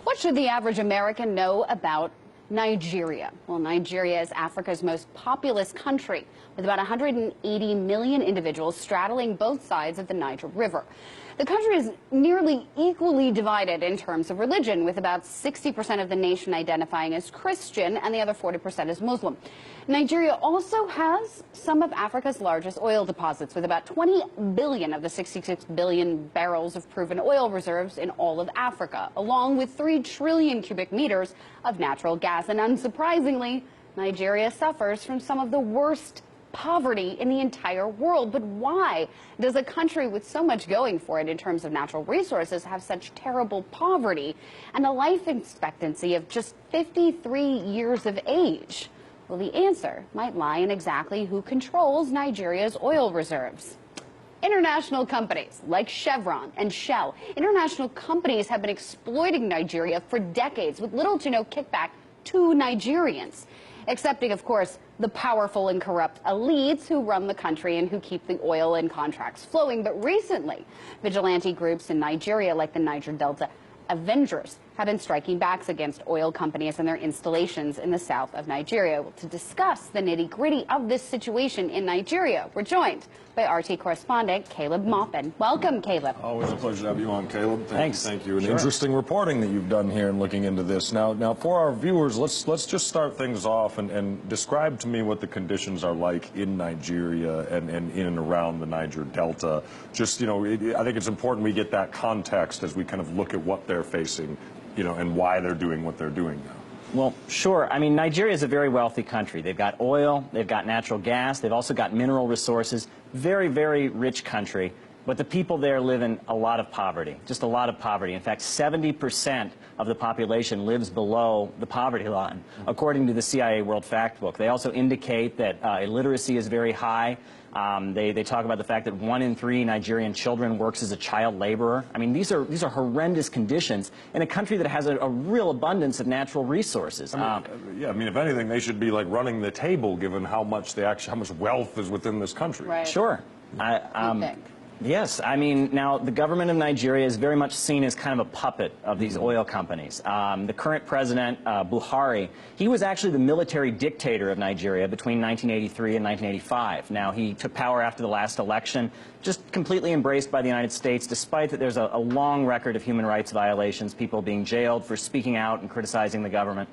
What should the average American know about Nigeria? Well, Nigeria is Africa's most populous country, with about 180 million individuals straddling both sides of the Niger River. The country is nearly equally divided in terms of religion, with about 60% of the nation identifying as Christian and the other 40% as Muslim. Nigeria also has some of Africa's largest oil deposits, with about 20 billion of the 66 billion barrels of proven oil reserves in all of Africa, along with 3 trillion cubic meters of natural gas. And unsurprisingly, Nigeria suffers from some of the worst poverty in the entire world. But why does a country with so much going for it in terms of natural resources have such terrible poverty and a life expectancy of just 53 years of age? Well, the answer might lie in exactly who controls Nigeria's oil reserves. International companies like Chevron and Shell. International companies have been exploiting Nigeria for decades with little to no kickback to Nigerians, excepting, of course, the powerful and corrupt elites who run the country and who keep the oil and contracts flowing. But recently, vigilante groups in Nigeria, like the Niger Delta Avengers, have been striking back against oil companies and their installations in the south of Nigeria. Well, to discuss the nitty-gritty of this situation in Nigeria, we're joined by RT correspondent Caleb Maupin. Welcome, Caleb. Always a pleasure to have you on, Caleb. Thanks. Thank you. Interesting reporting that you've done here and looking into this. Now, for our viewers, let's just start things off and describe to me what the conditions are like in Nigeria and in and around the Niger Delta. Just, I think it's important we get that context as we kind of look at what they're facing, and why they're doing what they're doing now. Well, sure. I mean, Nigeria is a very wealthy country. They've got oil, they've got natural gas, they've also got mineral resources. Very, very rich country. But the people there live in a lot of poverty, just a lot of poverty. In fact, 70% of the population lives below the poverty line, according to the CIA World Factbook. They also indicate that illiteracy is very high. They talk about the fact that 1 in 3 Nigerian children works as a child laborer. I mean, these are horrendous conditions in a country that has a real abundance of natural resources. I mean, if anything, they should be like running the table, given how much wealth is within this country. Right. Sure. You think? Yes, I mean, now the government of Nigeria is very much seen as kind of a puppet of these oil companies. The current president, Buhari, he was actually the military dictator of Nigeria between 1983 and 1985. Now, he took power after the last election, just completely embraced by the United States, despite that there's a long record of human rights violations, people being jailed for speaking out and criticizing the government.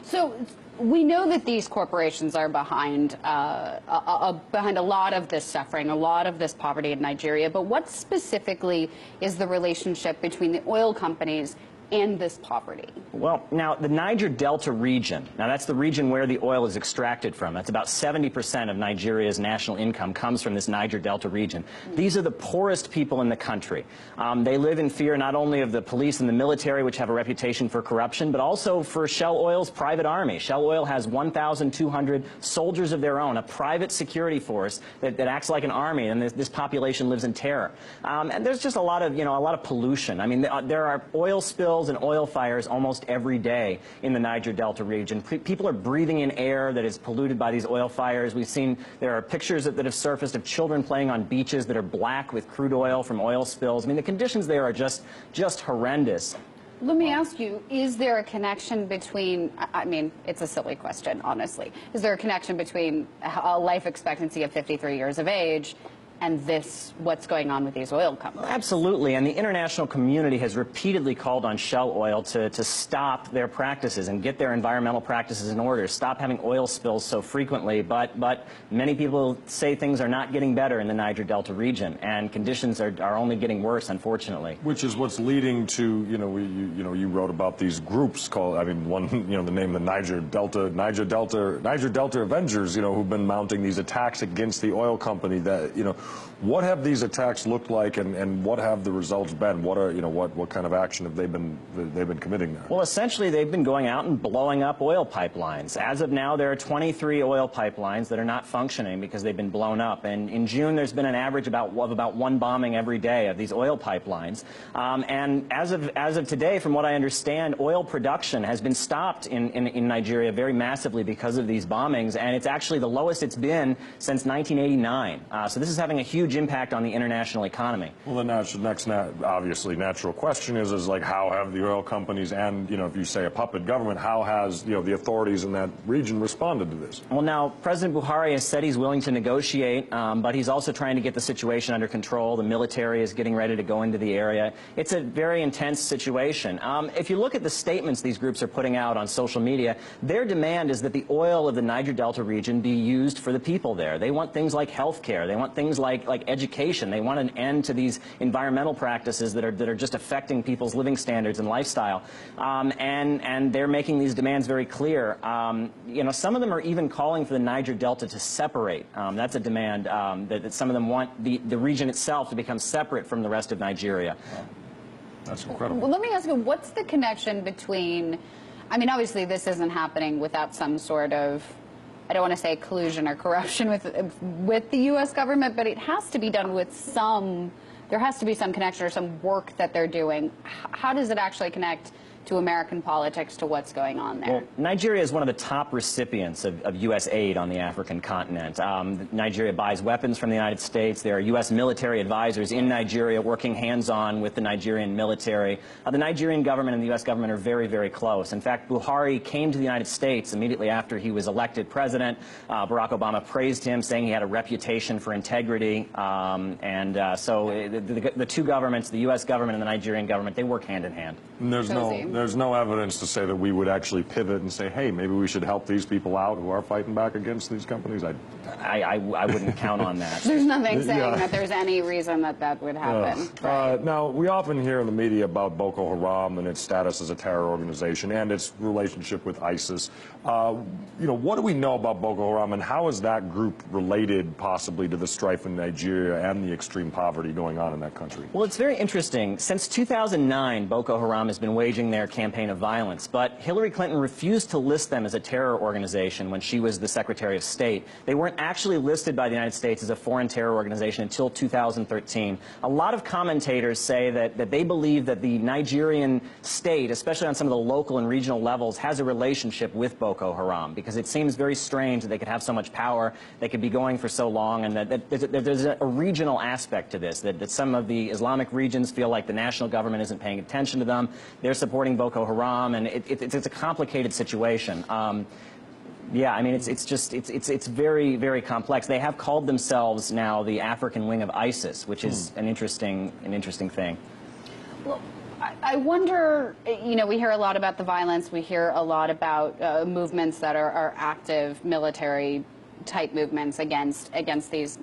So we know that these corporations are behind behind a lot of this suffering, a lot of this poverty in Nigeria. But what specifically is the relationship between the oil companies and this poverty? Well, now, the Niger Delta region, now that's the region where the oil is extracted from. That's about 70% of Nigeria's national income comes from this Niger Delta region. These are the poorest people in the country. They live in fear not only of the police and the military, which have a reputation for corruption, but also for Shell Oil's private army. Shell Oil has 1,200 soldiers of their own, a private security force that acts like an army, and this population lives in terror. And there's just a lot of pollution. I mean, there are oil spills and oil fires almost every day in the Niger Delta region. People are breathing in air that is polluted by these oil fires. We've seen there are pictures that have surfaced of children playing on beaches that are black with crude oil from oil spills. I mean, the conditions there are just horrendous. Let me ask you, is there a connection between, I mean, it's a silly question, honestly. Is there a connection between a life expectancy of 53 years of age and what's going on with these oil companies? Absolutely, and the international community has repeatedly called on Shell Oil to stop their practices and get their environmental practices in order, stop having oil spills so frequently, but many people say things are not getting better in the Niger Delta region, and conditions are only getting worse, unfortunately. Which is what's leading to, you wrote about these groups called, I mean, one, the name, the Niger Delta Avengers, who've been mounting these attacks against the oil company that, what have these attacks looked like, and what have the results been? What kind of action have they've been committing there? Well, essentially, they've been going out and blowing up oil pipelines. As of now, there are 23 oil pipelines that are not functioning because they've been blown up. And in June, there's been an average of about 1 bombing every day of these oil pipelines. And as of today, from what I understand, oil production has been stopped in Nigeria very massively because of these bombings, and it's actually the lowest it's been since 1989. So this is having having a huge impact on the international economy. Well, the next obviously natural question is like, how have the oil companies and, if you say a puppet government, how has, the authorities in that region responded to this? Well, now, President Buhari has said he's willing to negotiate, but he's also trying to get the situation under control. The military is getting ready to go into the area. It's a very intense situation. If you look at the statements these groups are putting out on social media, their demand is that the oil of the Niger Delta region be used for the people there. They want things like health care. They want things like education. They want an end to these environmental practices that are just affecting people's living standards and lifestyle. And they're making these demands very clear. Some of them are even calling for the Niger Delta to separate. That's a demand that some of them want the region itself to become separate from the rest of Nigeria. Wow. That's incredible. Well, let me ask you, what's the connection between, I mean, obviously this isn't happening without some sort of, I don't want to say collusion or corruption with the U.S. government, but it has to be done with there has to be some connection or some work that they're doing. How does it actually connect to American politics, to what's going on there? Well, Nigeria is one of the top recipients of U.S. aid on the African continent. Nigeria buys weapons from the United States. There are U.S. military advisors in Nigeria working hands-on with the Nigerian military. The Nigerian government and the U.S. government are very, very close. In fact, Buhari came to the United States immediately after he was elected president. Barack Obama praised him, saying he had a reputation for integrity. So the two governments, the U.S. government and the Nigerian government, they work hand in hand. And there's no evidence to say that we would actually pivot and say, hey, maybe we should help these people out who are fighting back against these companies. I wouldn't count on that. There's nothing saying that there's any reason that would happen. Right. Now, we often hear in the media about Boko Haram and its status as a terror organization and its relationship with ISIS. What do we know about Boko Haram, and how is that group related possibly to the strife in Nigeria and the extreme poverty going on in that country? Well, it's very interesting. Since 2009, Boko Haram has been waging their campaign of violence, but Hillary Clinton refused to list them as a terror organization when she was the Secretary of State. They weren't actually listed by the United States as a foreign terror organization until 2013. A lot of commentators say that they believe that the Nigerian state, especially on some of the local and regional levels, has a relationship with Boko Haram, because it seems very strange that they could have so much power, they could be going for so long, and that there's a regional aspect to this, that some of the Islamic regions feel like the national government isn't paying attention to them. They're supporting Boko Haram, and it's a complicated situation. Yeah, I mean, it's very, very complex. They have called themselves now the African wing of ISIS, which is an interesting thing. Well, I wonder, we hear a lot about the violence. We hear a lot about movements that are active military-type movements against these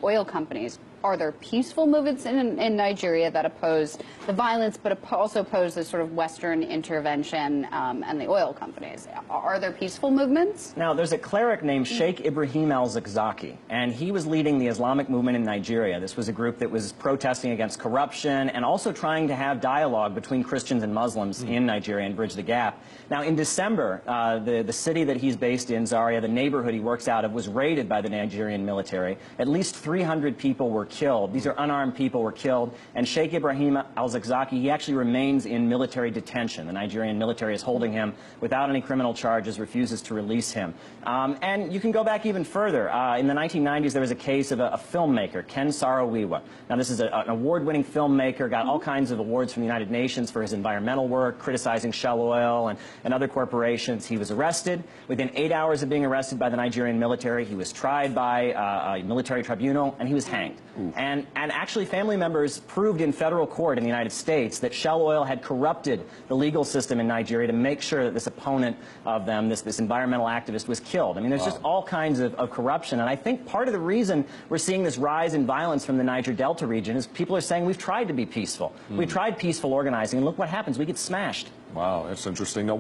oil companies. Are there peaceful movements in Nigeria that oppose the violence, but also oppose the sort of Western intervention and the oil companies? Are there peaceful movements? Now, there's a cleric named Sheikh Ibrahim al-Zakzaki, and he was leading the Islamic movement in Nigeria. This was a group that was protesting against corruption and also trying to have dialogue between Christians and Muslims in Nigeria and bridge the gap. Now, in December, the city that he's based in, Zaria, the neighborhood he works out of, was raided by the Nigerian military. At least 300 people were killed. These are unarmed people were killed. And Sheikh Ibrahim al-Zakzaki, he actually remains in military detention. The Nigerian military is holding him without any criminal charges, refuses to release him. And you can go back even further. In the 1990s, there was a case of a filmmaker, Ken Saro-Wiwa. Now, this is an award-winning filmmaker, got all kinds of awards from the United Nations for his environmental work, criticizing Shell Oil and other corporations. He was arrested. Within 8 hours of being arrested by the Nigerian military, he was tried by a military tribunal, and he was hanged. And actually, family members proved in federal court in the United States that Shell Oil had corrupted the legal system in Nigeria to make sure that this opponent of them, this environmental activist, was killed. I mean, there's just all kinds of corruption. And I think part of the reason we're seeing this rise in violence from the Niger Delta region is people are saying we've tried to be peaceful. We've tried peaceful organizing, and look what happens. We get smashed. Wow, that's interesting. Now,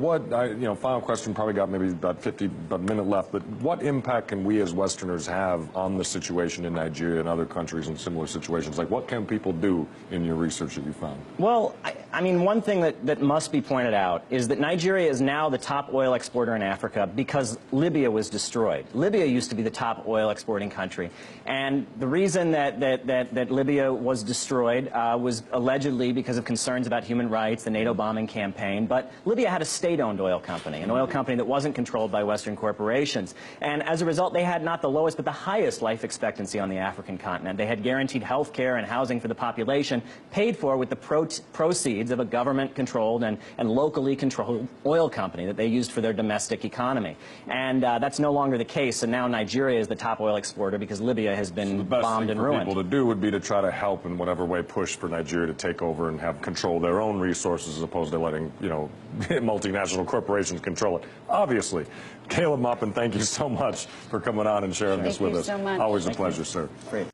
final question, probably got maybe about a minute left, but what impact can we as Westerners have on the situation in Nigeria and other countries in similar situations? Like, what can people do in your research that you found? Well, I mean, one thing that must be pointed out is that Nigeria is now the top oil exporter in Africa because Libya was destroyed. Libya used to be the top oil exporting country. And the reason that Libya was destroyed was allegedly because of concerns about human rights, the NATO bombing campaign. name, but Libya had a state-owned oil company, an oil company that wasn't controlled by Western corporations. And as a result, they had not the lowest, but the highest life expectancy on the African continent. They had guaranteed health care and housing for the population, paid for with the proceeds of a government-controlled and locally controlled oil company that they used for their domestic economy. And that's no longer the case, and now Nigeria is the top oil exporter because Libya has been bombed and ruined. The best thing for people to do would be to try to help in whatever way, push for Nigeria to take over and have control of their own resources as opposed to letting, you know, multinational corporations control it. Obviously. Caleb Muppin, thank you so much for coming on and sharing this with us. Thank you so much. Always a pleasure, sir. Great.